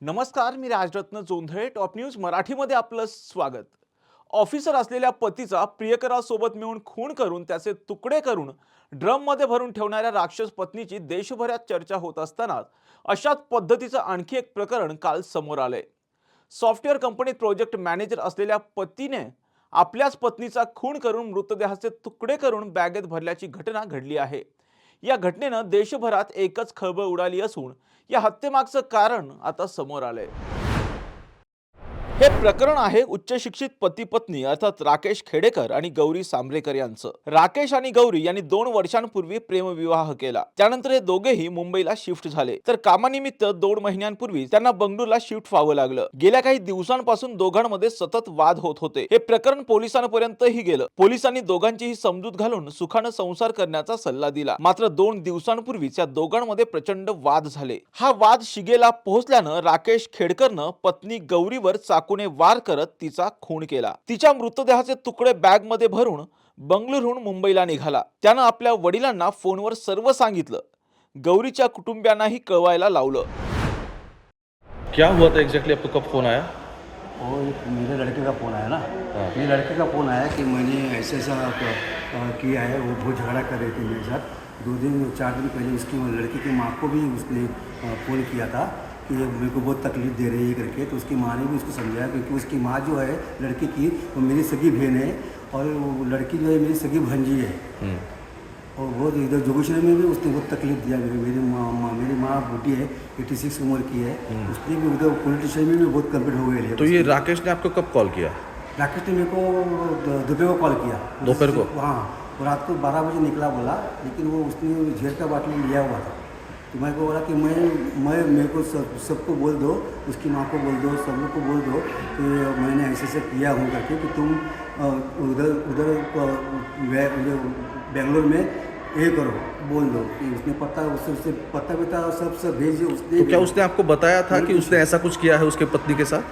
नमस्कार, मी Rajratna Jondhale. Top news मराठीमध्ये आपलं स्वागत. ऑफिसर असलेल्या पतीचा प्रियकरासोबत मिळून खून करून त्याचे तुकडे करून ड्रममध्ये भरून ठेवणाऱ्या राक्षस पत्नीची देशभरात चर्चा होत असताना अशाच पद्धतीचं आणखी एक प्रकरण काल समोर आलंय. सॉफ्टवेअर कंपनीत प्रोजेक्ट मॅनेजर असलेल्या पतीने आपल्याच पत्नीचा खून करून मृतदेहाचे तुकडे करून बॅगेत भरल्याची घटना घडली आहे. या घटनेनं देशभरात एकच खळबळ उडाली असून या हत्येमागचं कारण आता समोर आलंय. हे प्रकरण आहे उच्च शिक्षित पती पत्नी अर्थात राकेश खेडेकर आणि गौरी सांबरेकर यांचं. राकेश आणि गौरी यांनी 2 वर्षांपूर्वी प्रेमविवाह केला. त्यानंतर हे दोघेही मुंबईला शिफ्ट झाले. तर कामानिमित्त 2 महिन्यांपूर्वी त्यांना बंगळुरूला शिफ्ट व्हावं लागलं. गेल्या काही दिवसांपासून दोघांमध्ये सतत वाद होत होते. हे प्रकरण पोलिसांपर्यंतही गेलं. पोलिसांनी दोघांचीही समजूत घालून सुखानं संसार करण्याचा सल्ला दिला. मात्र 2 दिवसांपूर्वीच या दोघांमध्ये प्रचंड वाद झाले. हा वाद शिगेला पोहोचल्यानं राकेश खेडकरनं पत्नी गौरीवर चाकूने वार करत तिचा खून केला. तिच्या मृतदेहाचे तुकडे बॅग मध्ये भरून बंगळुरूहून मुंबईला निघाला. त्यानं आपल्या वडिलांना फोनवर सर्व सांगितलं. गौरीच्या कुटुंबियांनाही कळवायला लावलं. क्या हुआ था एग्जैक्टली? आपको कब फोन आया? वो एक मेरे लड़के का फ़ोन आया ना। हाँ। मेरे लड़के का फ़ोन आया कि मैंने ऐसा ऐसा किया है। वो बहुत झगड़ा कर रही थी मेरे साथ। 2 दिन 4 दिन पहले उसकी वो लड़के की माँ को भी उसने फ़ोन किया था कि ये मेरे को बहुत तकलीफ़ दे रही है करके। तो उसकी माँ ने भी उसको समझाया, क्योंकि उसकी माँ जो है लड़के की, वो मेरी सगी बहन है और वो लड़की जो है मेरी सगी भांजी है। और बहुत इधर जोगेश्वरी में भी उसने बहुत तकलीफ दिया। मेरी माँ बूढ़ी है, 86 उम्र की है। उसने भी उधर पुलिस स्टेशन में भी बहुत कंप्लेंट हो गई है। तो ये राकेश ने आपको कब कॉल किया? राकेश ने मेरे को दोपहर को कॉल किया। दोपहर को? हाँ, वो रात को 12 बजे निकला बोला, लेकिन वो उसने झेर का बाटली लिया हुआ था। तो मेरे को बोला कि मैं मेरे को सबको बोल दो, उसकी माँ को बोल दो, सब लोग को बोल दो कि मैंने ऐसे ऐसे किया हूँ करके, कि तुम उधर बेंगलोर में ये करो, बोल दो कि उसने पता, उससे पता बिता सब भेज उसने। तो क्या उसने आपको बताया था कि उसने ऐसा कुछ किया है उसके पत्नी के साथ?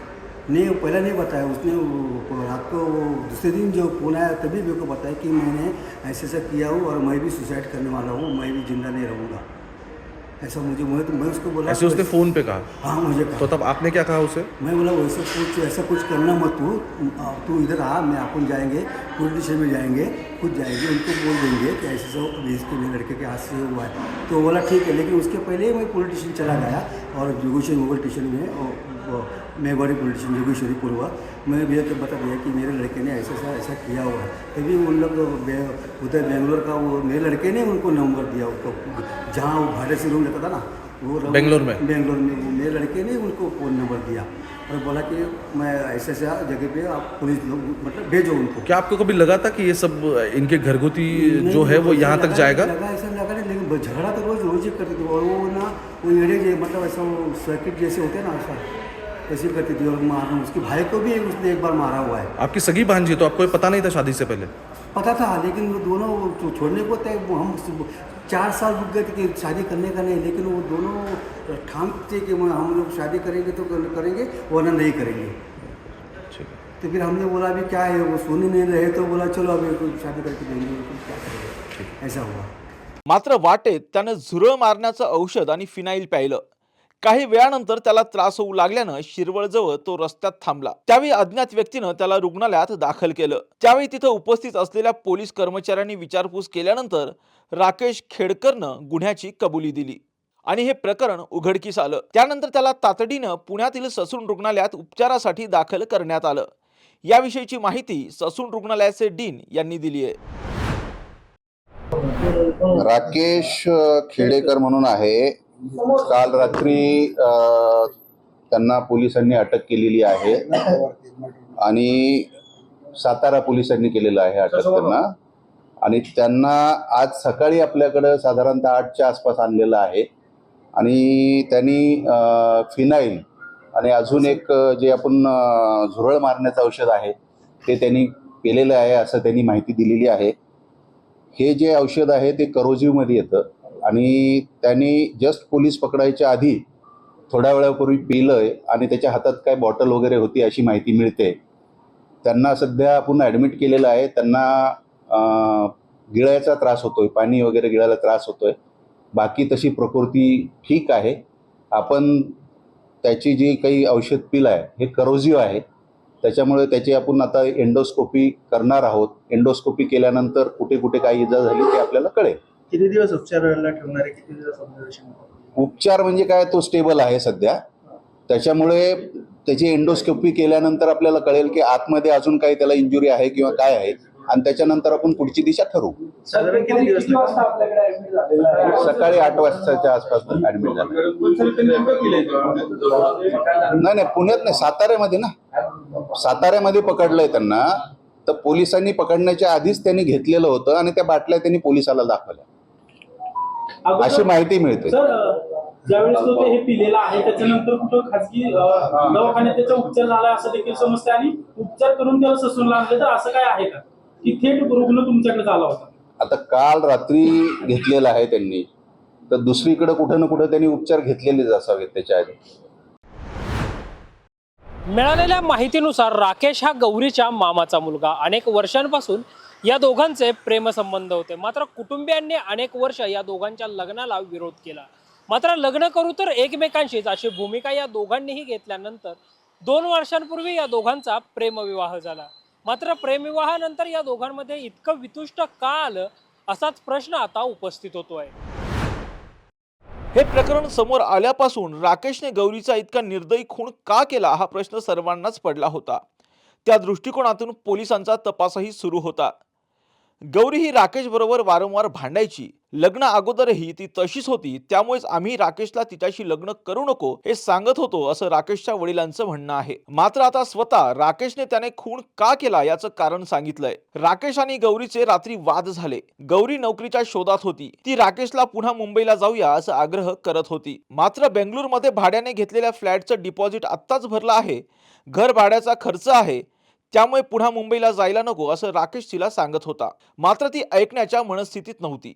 नहीं, वो पहले नहीं बताया उसने। रात को दूसरे दिन जो फोन आया तभी मेरे को बताया कि मैंने ऐसे ऐसा किया हूँ और मैं भी सुसाइड करने वाला हूँ, मैं भी जिंदा नहीं रहूँगा। ऐसा मैं उसको बोला। ऐसे उसने फोन पे कहा? हाँ, मुझे कहा। तो तब आपने क्या कहा उसे? मैं बोला वैसे ऐसा कुछ करना मत, तू इधर आ, मैं अपन जाएंगे पुलिस स्टेशन में, जाएंगे खुद जाएंगे, उनको बोल देंगे कि ऐसे सब भेज के मेरे लड़के के हाथ से हुआ है। तो बोला ठीक है, लेकिन उसके पहले मैं पुलिस स्टेशन चला गया और जोगेश्वरी मोबाइल स्टेशन में, और मेघवाड़ी पुलिस स्टेशन जोगेश्वरी पूर्वा, मैं भैया को बता दिया कि मेरे लड़के ने ऐसा ऐसा किया हुआ है। तभी उन लोग उधर बेंगलोर का, वो मेरे लड़के ने उनको नंबर दिया, उसको जहाँ वो भाड़े से रूम लेता था ना, वो बेंगलोर में वो मेरे लड़के ने उनको फ़ोन नंबर दिया और बोला कि मैं ऐसे जगह पे आप पुलिस लोग मतलब भेजो उनको। क्या आपको कभी लगा था कि ये सब इनके घरगुती जो है वो यहाँ तक जाएगा? ऐसा लगा नहीं, लेकिन झगड़ा तो रोज ही करती थी। और वो ना, वो एड़े मतलब ऐसा वो सर्किट जैसे होते हैं ना, ऐसा ऐसे करती थी। और मारना, उसके भाई को भी उसने एक बार मारा हुआ है। आपकी सगी भांजी, तो आपको ये पता नहीं था शादी से पहले? पता था, लेकिन वो दोनों छोड़ने को तय, हम 4 साल रुक गए थे कि शादी करने का नहीं, लेकिन वो दोनों ठानते थे कि हम लोग शादी करेंगे तो करेंगे, वरना नहीं करेंगे। तो फिर हमने बोला अभी क्या है, वो सुन नहीं रहे, तो बोला चलो अभी शादी करके देंगे, क्या करेंगे, ऐसा हुआ। मात्र वाटेत त्यानं झुरळ मारण्याचं औषध आणि फिनाईल प्यायलं. काही वेळानंतर त्याला त्रास होऊ लागल्यानं शिरवळजवळ तो रस्त्यात थांबला. त्यावेळी अज्ञात व्यक्तीनं त्याला रुग्णालयात दाखल केलं. त्यावेळी तिथं उपस्थित असलेल्या पोलीस कर्मचाऱ्यांनी विचारपूस केल्यानंतर राकेश खेडकरनं गुन्ह्याची कबुली दिली आणि हे प्रकरण उघडकीस आलं. त्यानंतर त्याला तातडीनं पुण्यातील ससून रुग्णालयात उपचारासाठी दाखल करण्यात आलं. याविषयीची माहिती ससून रुग्णालयाचे डीन यांनी दिली आहे. राकेश खेडेकर म्हणून आहे. काल रात्री त्यांना पोलिसांनी अटक केलेली आहे आणि सातारा पोलिसांनी केलेलं आहे अटक त्यांना. आणि त्यांना आज सकाळी आपल्याकडं साधारणतः 8च्या आसपास आणलेलं आहे. आणि त्यांनी फिनाईल आणि अजून एक जे आपण झुरळ मारण्याचं औषध आहे ते त्यांनी केलेलं आहे असं त्यांनी माहिती दिलेली आहे. हे जे औषध आहे ते करोजिव्हमध्ये येतं आणि त्यांनी जस्ट पोलीस पकडायच्या आधी थोड्या वेळापूर्वी पिलंय आणि त्याच्या हातात काय बॉटल वगैरे होती अशी माहिती मिळते. त्यांना सध्या आपण ॲडमिट केलेलं आहे. त्यांना गिळायचा त्रास होतोय, पाणी वगैरे गिळायला त्रास होतोय. बाकी तशी प्रकृती ठीक आहे. आपण त्याची जी काही औषध पिल आहे हे करोजिव्ह आहे. त्याच्यामुळे त्याची आपण आता एंडोस्कोपी करणार आहोत. एंडोस्कोपी केल्यानंतर कुठे कुठे काही इजा झाली ते आपल्याला कळेल. किती दिवस उपचाराला ठेवणार आहे, किती दिवस ऑब्झर्वेशन? उपचार म्हणजे काय, तो स्टेबल आहे सध्या. त्याच्यामुळे त्याची एंडोस्कोपी केल्यानंतर आपल्याला कळेल की आतमध्ये अजून काही त्याला इंजुरी आहे किंवा काय आहे, आणि त्याच्यानंतर आपण पुढची दिशा ठरवू. साधारण किती दिवस सकाळी 8 वाजताच्या आसपास ऍडमिट झाला. नाही, पुण्यात नाही, साताऱ्यामध्ये ना. साताऱ्यामध्ये पकडलंय त्यांना. तर पोलिसांनी पकडण्याच्या आधीच त्यांनी घेतलेलं होतं आणि त्या बाटल्या त्यांनी पोलिसाला दाखवल्या, अशी माहिती मिळते. ज्यावेळेस तो हे पिलेला आहे त्याच्यानंतर कुठं खासगी दवाखान्यात त्याचा उपचार झाला असं देखील समजते, आणि उपचार करून त्याला ससून लागले, तर असं काय आहे का की थेट रुग्ण तुमच्याकडे आला होता? आता काल रात्री घेतलेला आहे त्यांनी, तर दुसरीकडे कुठं ना कुठं त्यांनी उपचार घेतलेलेच असावेत त्याच्या आधी. मिळालेल्या माहितीनुसार राकेश हा गौरीच्या मामाचा मुलगा. अनेक वर्षांपासून या दोघांचे प्रेमसंबंध होते. मात्र कुटुंबियांनी अनेक वर्ष या दोघांच्या लग्नाला विरोध केला. मात्र लग्न करू तर एकमेकांशीच अशी भूमिका या दोघांनीही घेतल्यानंतर 2 वर्षांपूर्वी या दोघांचा प्रेमविवाह झाला. मात्र प्रेमविवाहानंतर या दोघांमध्ये इतकं वितुष्ट का आलं, असाच प्रश्न आता उपस्थित होतोय. हे प्रकरण समोर आल्यापासून राकेशने गौरीचा इतका निर्दयी खून का केला हा प्रश्न सर्वांनाच पडला होता. त्या दृष्टिकोनातून पोलिसांचा तपासही सुरू होता. गौरी ही राकेश बरोबर वारंवार भांडायची. लग्न अगोदरही ती तशीच होती. त्यामुळेच आम्ही राकेशला तिच्याशी लग्न करू नको हे सांगत होतो, असं राकेशच्या वडिलांचं म्हणणं आहे. मात्र आता स्वतः राकेशने त्याने खून का केला याचं कारण सांगितलंय. राकेश आणि गौरीचे रात्री वाद झाले. गौरी नोकरीच्या शोधात होती. ती राकेशला पुन्हा मुंबईला जाऊया असं आग्रह करत होती. मात्र बेंगळुरूमध्ये भाड्याने घेतलेल्या फ्लॅटचं डिपॉझिट आत्ताच भरलं आहे. घर भाड्याचा खर्च आहे. त्यामुळे पुन्हा मुंबईला जायला नको असं राकेश तिला सांगत होता. मात्र ती ऐकण्याच्या मनस्थितीत नव्हती.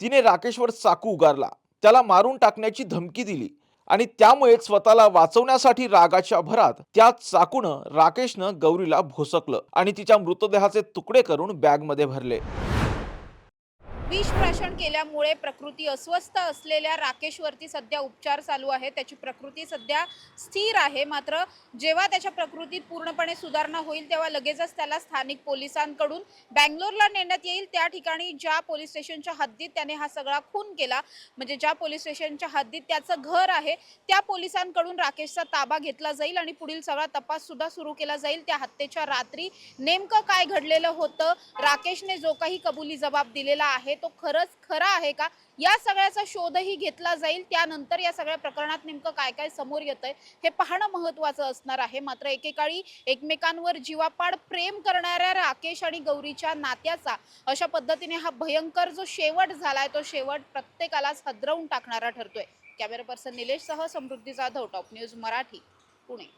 तिने राकेशवर चाकू उगारला, त्याला मारून टाकण्याची धमकी दिली आणि त्यामुळे स्वतःला वाचवण्यासाठी रागाच्या भरात त्या चाकूनं राकेशनं गौरीला भोसकलं आणि तिच्या मृतदेहाचे तुकडे करून बॅगमध्ये भरले. विष प्राशन केल्यामुळे प्रकृती अस्वस्थ असलेल्या राकेशवरती सध्या उपचार चालू आहे. त्याची प्रकृती सध्या स्थिर आहे. मात्र जेव्हा त्याच्या प्रकृतीत पूर्णपणे सुधारणा होईल तेव्हा लगेचच त्याला स्थानिक पोलिसांकडून बँगलोरला नेण्यात येईल. त्या ठिकाणी ज्या पोलीस स्टेशनच्या हद्दीत त्याने हा सगळा खून केला, म्हणजे ज्या पोलीस स्टेशनच्या हद्दीत त्याचं घर आहे, त्या पोलिसांकडून राकेशचा ताबा घेतला जाईल आणि पुढील सगळा तपास सुद्धा सुरू केला जाईल. त्या हत्येच्या रात्री नेमकं काय घडलेलं होतं, राकेशने जो काही कबुली जबाब दिलेला आहे तो खरंच खरा आहे का, या सगळ्याचा शोधही घेतला जाईल. त्यानंतर या सगळ्या प्रकरणात नेमकं काय काय समोर येतंय हे पाहणं महत्त्वाचं असणार आहे. मात्र एकेकाळी एकमेकांवर जीवापाड प्रेम करणाऱ्या राकेश आणि गौरीच्या नात्याचा अशा पद्धतीने हा भयंकर जो शेवट झालाय, तो शेवट प्रत्येकालाच हादरवून टाकणारा ठरतोय. कॅमेरा पर्सन निलेश सह समृद्धी जाधव, टॉप न्यूज मराठी, पुणे.